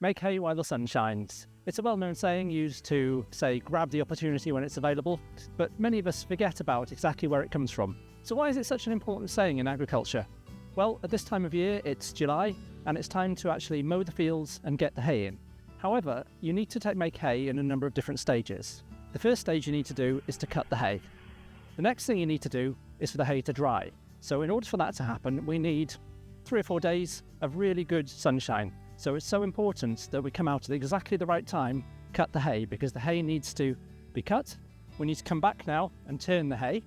Make hay while the sun shines. It's a well-known saying used to, say, grab the opportunity when it's available, but many of us forget about exactly where it comes from. So why is it such an important saying in agriculture? Well, at this time of year, it's July, and it's time to actually mow the fields and get the hay in. However, you need to make hay in a number of different stages. The first stage you need to do is to cut the hay. The next thing you need to do is for the hay to dry. So in order for that to happen, we need 3 or 4 days of really good sunshine. So it's so important that we come out at exactly the right time, cut the hay, because the hay needs to be cut. We need to come back now and turn the hay.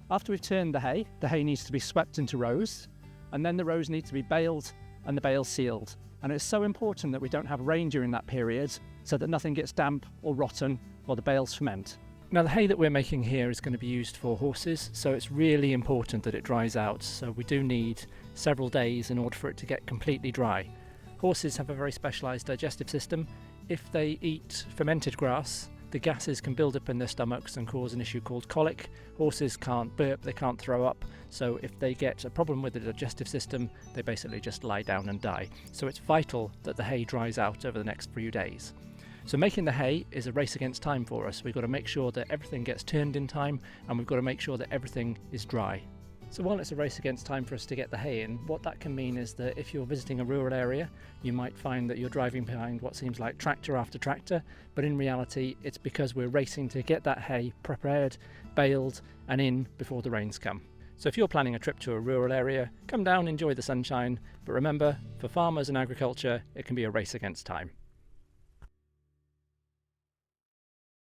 After we've turned the hay needs to be swept into rows, and then the rows need to be baled and the bales sealed. And it's so important that we don't have rain during that period so that nothing gets damp or rotten or the bales ferment. Now the hay that we're making here is going to be used for horses, so it's really important that it dries out. So we do need several days in order for it to get completely dry. Horses have a very specialised digestive system. If they eat fermented grass, the gases can build up in their stomachs and cause an issue called colic. Horses can't burp, they can't throw up, so if they get a problem with the digestive system, they basically just lie down and die. So it's vital that the hay dries out over the next few days. So making the hay is a race against time for us. We've got to make sure that everything gets turned in time, and we've got to make sure that everything is dry. So while it's a race against time for us to get the hay in, what that can mean is that if you're visiting a rural area, you might find that you're driving behind what seems like tractor after tractor, but in reality it's because we're racing to get that hay prepared, baled and in before the rains come. So if you're planning a trip to a rural area, come down, enjoy the sunshine, but remember, for farmers and agriculture, it can be a race against time.